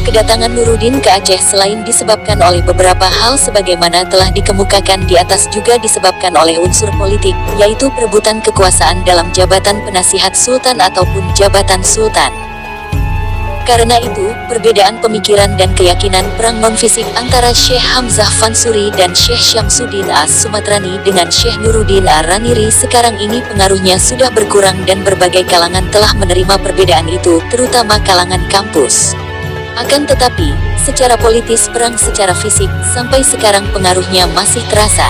Kedatangan Nuruddin ke Aceh selain disebabkan oleh beberapa hal sebagaimana telah dikemukakan di atas juga disebabkan oleh unsur politik, yaitu perebutan kekuasaan dalam jabatan penasihat sultan ataupun jabatan sultan. Karena itu, perbedaan pemikiran dan keyakinan perang non-fisik antara Syekh Hamzah Fansuri dan Syekh Syamsuddin As-Sumatrani dengan Syekh Nuruddin Ar-Raniri sekarang ini pengaruhnya sudah berkurang dan berbagai kalangan telah menerima perbedaan itu, terutama kalangan kampus. Akan tetapi, secara politis perang secara fisik, sampai sekarang pengaruhnya masih terasa.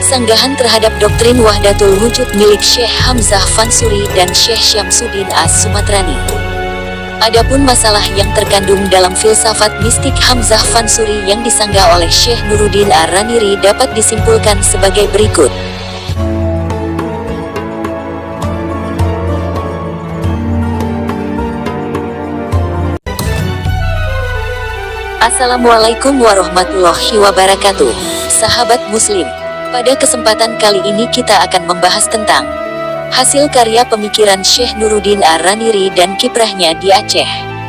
Sanggahan terhadap doktrin Wahdatul Wujud milik Syekh Hamzah Fansuri dan Syekh Syamsuddin As-Sumatrani. Adapun masalah yang terkandung dalam filsafat mistik Hamzah Fansuri yang disanggah oleh Syekh Nuruddin Ar-Raniri dapat disimpulkan sebagai berikut. Assalamualaikum warahmatullahi wabarakatuh. Sahabat Muslim, pada kesempatan kali ini kita akan membahas tentang hasil karya pemikiran Syekh Nuruddin Ar-Raniri dan kiprahnya di Aceh,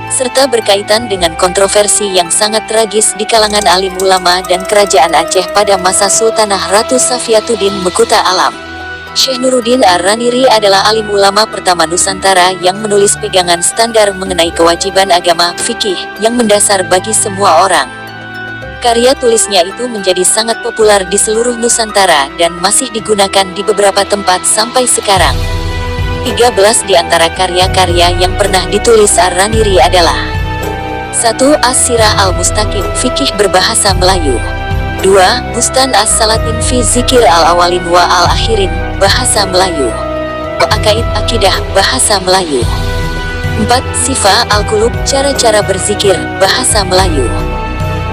serta berkaitan dengan kontroversi yang sangat tragis di kalangan alim ulama dan kerajaan Aceh pada masa Sultanah Ratu Safiatuddin Mekuta Alam. Syekh Nuruddin Ar-Raniri adalah alim ulama pertama Nusantara yang menulis pegangan standar mengenai kewajiban agama fikih yang mendasar bagi semua orang. Karya tulisnya itu menjadi sangat populer di seluruh Nusantara dan masih digunakan di beberapa tempat sampai sekarang. 13 di antara karya-karya yang pernah ditulis Ar-Raniri adalah 1. As-Sirah Al-Mustaqim, fikih berbahasa Melayu. 2. Bustan As-Salatin fi Zikir Al-Awalin wa Al-Akhirin, bahasa Melayu. Aqaid Akidah, bahasa Melayu. 4. Sifa Al-Qulub, cara-cara berzikir, bahasa Melayu.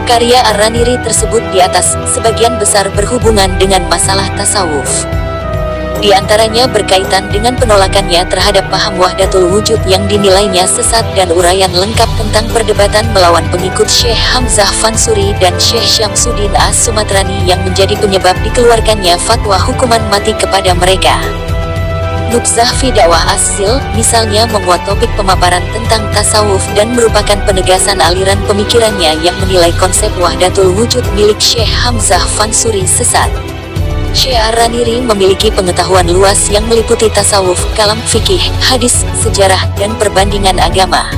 Karya Ar-Raniri tersebut di atas sebagian besar berhubungan dengan masalah tasawuf. Di antaranya berkaitan dengan penolakannya terhadap paham Wahdatul Wujud yang dinilainya sesat dan uraian lengkap tentang perdebatan melawan pengikut Syekh Hamzah Fansuri dan Syekh Syamsuddin As-Sumatrani yang menjadi penyebab dikeluarkannya fatwa hukuman mati kepada mereka. Nubzah fi dakwah As-Sil, misalnya memuat topik pemaparan tentang tasawuf dan merupakan penegasan aliran pemikirannya yang menilai konsep Wahdatul Wujud milik Syekh Hamzah Fansuri sesat. Syekh Ar-Raniri memiliki pengetahuan luas yang meliputi tasawuf, kalam fikih, hadis, sejarah, dan perbandingan agama.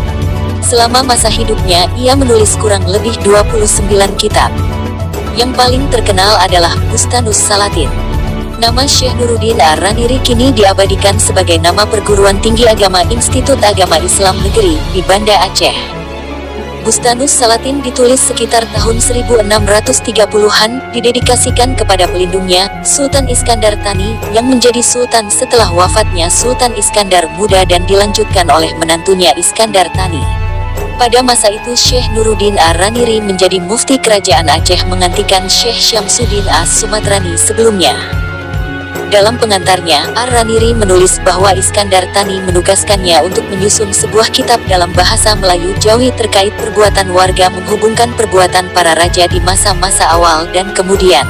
Selama masa hidupnya, ia menulis kurang lebih 29 kitab. Yang paling terkenal adalah Bustanus Salatin. Nama Syekh Nuruddin Ar-Raniri kini diabadikan sebagai nama perguruan tinggi agama Institut Agama Islam Negeri di Banda Aceh. Bustanus Salatin ditulis sekitar tahun 1630-an, didedikasikan kepada pelindungnya, Sultan Iskandar Thani, yang menjadi sultan setelah wafatnya Sultan Iskandar Muda dan dilanjutkan oleh menantunya Iskandar Thani. Pada masa itu Syekh Nuruddin Ar-Raniri menjadi mufti kerajaan Aceh menggantikan Syekh Syamsuddin As-Sumatrani sebelumnya. Dalam pengantarnya, Ar-Raniri menulis bahwa Iskandar Thani menugaskannya untuk menyusun sebuah kitab dalam bahasa Melayu Jawi terkait perbuatan warga menghubungkan perbuatan para raja di masa-masa awal dan kemudian.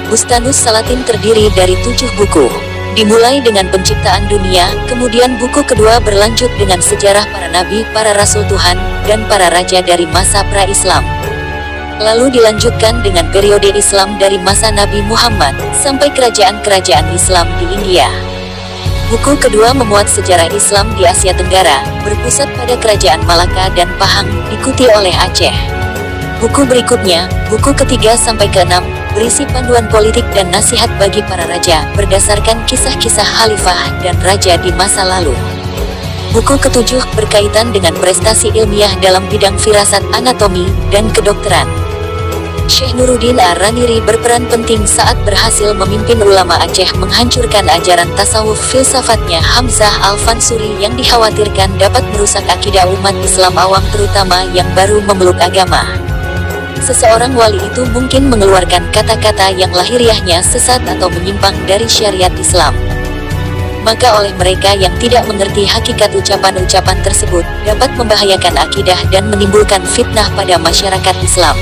Bustanus Salatin terdiri dari 7 buku. Dimulai dengan penciptaan dunia, kemudian buku kedua berlanjut dengan sejarah para nabi, para rasul Tuhan, dan para raja dari masa pra-Islam. Lalu dilanjutkan dengan periode Islam dari masa Nabi Muhammad, sampai kerajaan-kerajaan Islam di India. Buku kedua memuat sejarah Islam di Asia Tenggara, berpusat pada kerajaan Malaka dan Pahang, diikuti oleh Aceh. Buku berikutnya, buku ketiga sampai keenam, berisi panduan politik dan nasihat bagi para raja, berdasarkan kisah-kisah khalifah dan raja di masa lalu. Buku ketujuh berkaitan dengan prestasi ilmiah dalam bidang firasat, anatomi, dan kedokteran. Syekh Nuruddin Ar-Raniri berperan penting saat berhasil memimpin ulama Aceh menghancurkan ajaran tasawuf filsafatnya Hamzah Al-Fansuri yang dikhawatirkan dapat merusak akidah umat Islam awam terutama yang baru memeluk agama. Seseorang wali itu mungkin mengeluarkan kata-kata yang lahiriahnya sesat atau menyimpang dari syariat Islam. Maka oleh mereka yang tidak mengerti hakikat ucapan-ucapan tersebut, dapat membahayakan akidah dan menimbulkan fitnah pada masyarakat Islam.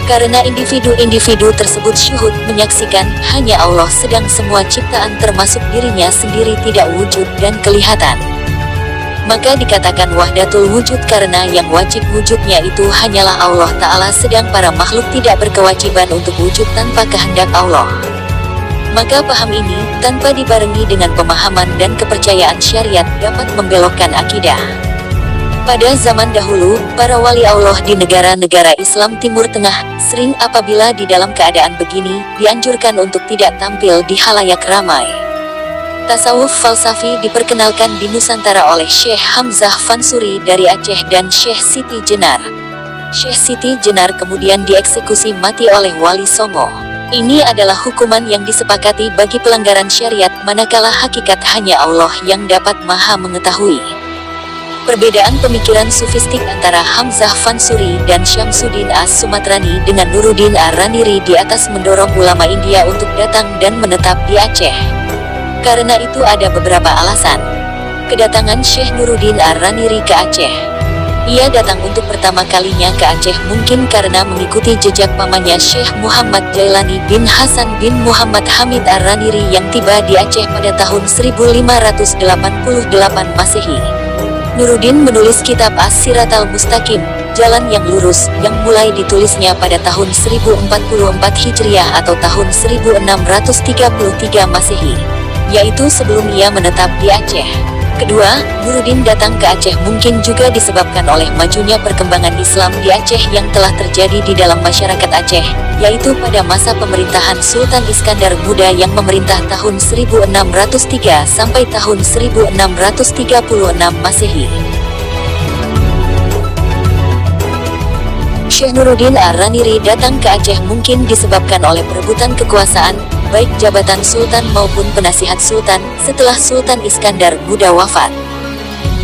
Karena individu-individu tersebut syuhud menyaksikan, hanya Allah sedang semua ciptaan termasuk dirinya sendiri tidak wujud dan kelihatan. Maka dikatakan wahdatul wujud karena yang wajib wujudnya itu hanyalah Allah Ta'ala, sedang para makhluk tidak berkewajiban untuk wujud tanpa kehendak Allah. Maka paham ini, tanpa dibarengi dengan pemahaman dan kepercayaan syariat, dapat membelokkan akidah. Pada zaman dahulu, para wali Allah di negara-negara Islam Timur Tengah, sering apabila di dalam keadaan begini, dianjurkan untuk tidak tampil di halayak ramai. Tasawuf falsafi diperkenalkan di Nusantara oleh Syekh Hamzah Fansuri dari Aceh dan Syekh Siti Jenar. Syekh Siti Jenar kemudian dieksekusi mati oleh Wali Songo. Ini adalah hukuman yang disepakati bagi pelanggaran syariat, manakala hakikat hanya Allah yang dapat maha mengetahui. Perbedaan pemikiran sufistik antara Hamzah Fansuri dan Syamsuddin As-Sumatrani dengan Nuruddin Ar-Raniri di atas mendorong ulama India untuk datang dan menetap di Aceh. Karena itu ada beberapa alasan kedatangan Syekh Nuruddin Ar-Raniri ke Aceh. Ia datang untuk pertama kalinya ke Aceh mungkin karena mengikuti jejak pamannya Syekh Muhammad Jailani bin Hasan bin Muhammad Hamid Ar-Raniri yang tiba di Aceh pada tahun 1588 Masehi. Nuruddin menulis kitab As-Siratal Mustaqim, Jalan yang Lurus, yang mulai ditulisnya pada tahun 1044 Hijriah atau tahun 1633 Masehi, yaitu sebelum ia menetap di Aceh. Kedua, Nuruddin datang ke Aceh mungkin juga disebabkan oleh majunya perkembangan Islam di Aceh yang telah terjadi di dalam masyarakat Aceh, yaitu pada masa pemerintahan Sultan Iskandar Muda yang memerintah tahun 1603 sampai tahun 1636 Masehi. Syekh Nuruddin Ar-Raniri datang ke Aceh mungkin disebabkan oleh perebutan kekuasaan, baik jabatan sultan maupun penasihat sultan, setelah Sultan Iskandar Muda wafat.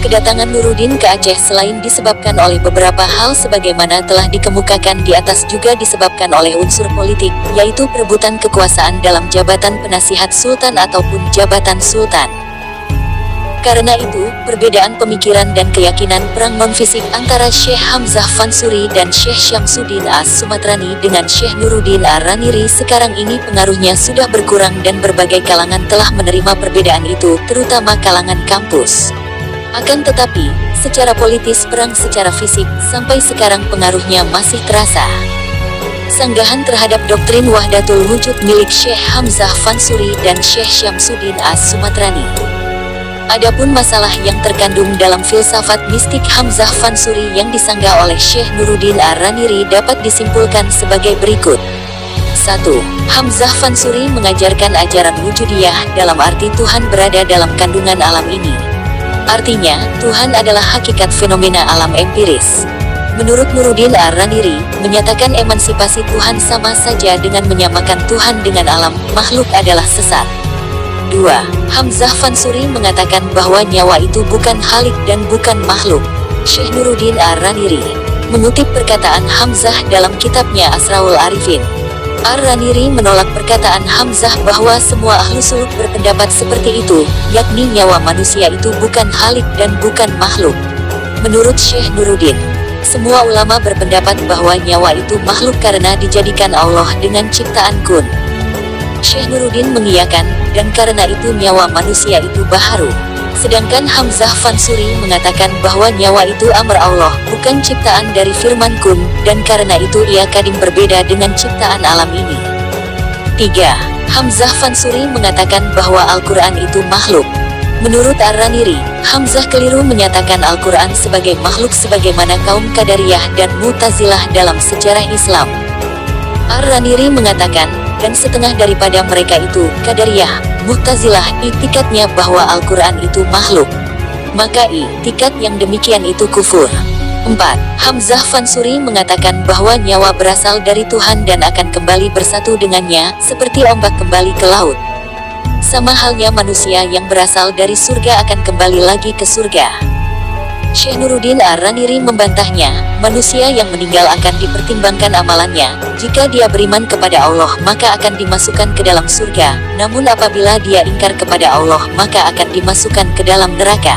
Kedatangan Nuruddin ke Aceh selain disebabkan oleh beberapa hal sebagaimana telah dikemukakan di atas juga disebabkan oleh unsur politik, yaitu perebutan kekuasaan dalam jabatan penasihat sultan ataupun jabatan sultan. Karena itu, perbedaan pemikiran dan keyakinan perang non-fisik antara Syekh Hamzah Fansuri dan Syekh Syamsuddin As-Sumatrani dengan Syekh Nuruddin Ar-Raniri sekarang ini pengaruhnya sudah berkurang dan berbagai kalangan telah menerima perbedaan itu, terutama kalangan kampus. Akan tetapi, secara politis perang secara fisik, sampai sekarang pengaruhnya masih terasa. Sanggahan terhadap doktrin wahdatul wujud milik Syekh Hamzah Fansuri dan Syekh Syamsuddin As-Sumatrani. Adapun masalah yang terkandung dalam filsafat mistik Hamzah Fansuri yang disanggah oleh Syekh Nuruddin Ar-Raniri dapat disimpulkan sebagai berikut. 1. Hamzah Fansuri mengajarkan ajaran wujudiyah dalam arti Tuhan berada dalam kandungan alam ini. Artinya, Tuhan adalah hakikat fenomena alam empiris. Menurut Nuruddin Ar-Raniri, menyatakan emansipasi Tuhan sama saja dengan menyamakan Tuhan dengan alam, makhluk adalah sesat. 2. Hamzah Fansuri mengatakan bahwa nyawa itu bukan halik dan bukan makhluk. Syekh Nuruddin Ar-Raniri mengutip perkataan Hamzah dalam kitabnya Asraul Arifin. Ar-Raniri menolak perkataan Hamzah bahwa semua ahlu suluk berpendapat seperti itu, yakni nyawa manusia itu bukan halik dan bukan makhluk. Menurut Syekh Nuruddin, semua ulama berpendapat bahwa nyawa itu makhluk karena dijadikan Allah dengan ciptaan kun. Syekh Nuruddin mengiyakan, dan karena itu nyawa manusia itu baharu. Sedangkan Hamzah Fansuri mengatakan bahwa nyawa itu amr Allah, bukan ciptaan dari firman kun, dan karena itu ia kadang berbeda dengan ciptaan alam ini. 3. Hamzah Fansuri mengatakan bahwa Al-Quran itu makhluk. Menurut Ar-Raniri, Hamzah keliru menyatakan Al-Quran sebagai makhluk sebagaimana kaum Qadariyah dan Mu'tazilah dalam sejarah Islam. Ar-Raniri mengatakan, dan setengah daripada mereka itu, Qadariyah, Mu'tazilah, itikadnya bahwa Al-Quran itu makhluk. Maka itikad yang demikian itu kufur. 4. Hamzah Fansuri mengatakan bahwa nyawa berasal dari Tuhan dan akan kembali bersatu dengannya, seperti ombak kembali ke laut. Sama halnya manusia yang berasal dari surga akan kembali lagi ke surga. Syekh Nuruddin Ar-Raniri membantahnya, manusia yang meninggal akan dipertimbangkan amalannya. Jika dia beriman kepada Allah maka akan dimasukkan ke dalam surga, namun apabila dia ingkar kepada Allah maka akan dimasukkan ke dalam neraka.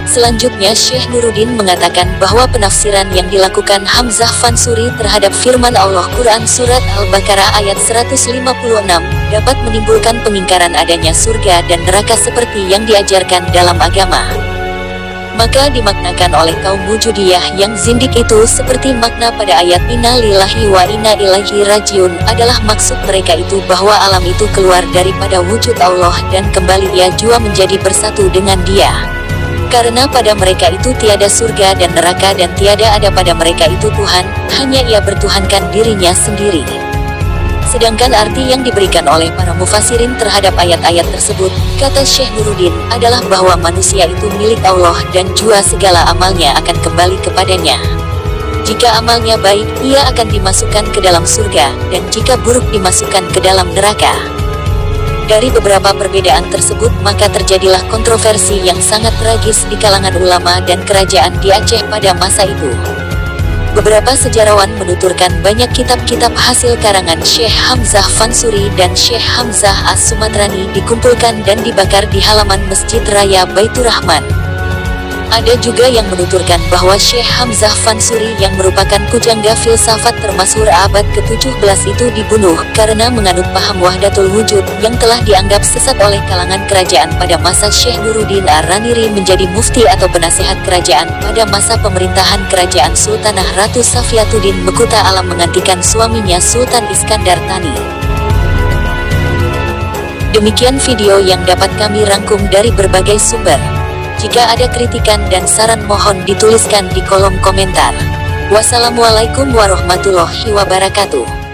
Selanjutnya Syekh Nuruddin mengatakan bahwa penafsiran yang dilakukan Hamzah Fansuri terhadap firman Allah Quran Surat Al-Baqarah ayat 156 dapat menimbulkan pengingkaran adanya surga dan neraka seperti yang diajarkan dalam agama. Maka dimaknakan oleh kaum Wujudiyah yang zindik itu seperti makna pada ayat Inna lillahi wa inna ilaihi rajiun adalah maksud mereka itu bahwa alam itu keluar daripada wujud Allah dan kembali ia jua menjadi bersatu dengan Dia. Karena pada mereka itu tiada surga dan neraka dan tiada ada pada mereka itu Tuhan, hanya ia bertuhankan dirinya sendiri. Sedangkan arti yang diberikan oleh para mufassirin terhadap ayat-ayat tersebut, kata Syekh Nuruddin, adalah bahwa manusia itu milik Allah dan jua segala amalnya akan kembali kepadanya. Jika amalnya baik, ia akan dimasukkan ke dalam surga, dan jika buruk dimasukkan ke dalam neraka. Dari beberapa perbedaan tersebut maka terjadilah kontroversi yang sangat tragis di kalangan ulama dan kerajaan di Aceh pada masa itu. Beberapa sejarawan menuturkan banyak kitab-kitab hasil karangan Syekh Hamzah Fansuri dan Syekh Hamzah As-Sumatrani dikumpulkan dan dibakar di halaman Masjid Raya Baitur Rahman. Ada juga yang menuturkan bahwa Syekh Hamzah Fansuri yang merupakan pujangga filsafat termasyhur abad ke-17 itu dibunuh karena menganut paham wahdatul wujud yang telah dianggap sesat oleh kalangan kerajaan pada masa Syekh Nuruddin Ar-Raniri menjadi mufti atau penasehat kerajaan pada masa pemerintahan kerajaan Sultanah Ratu Safiatuddin Mekuta Alam menggantikan suaminya Sultan Iskandar Thani. Demikian video yang dapat kami rangkum dari berbagai sumber. Jika ada kritikan dan saran mohon dituliskan di kolom komentar. Wassalamualaikum warahmatullahi wabarakatuh.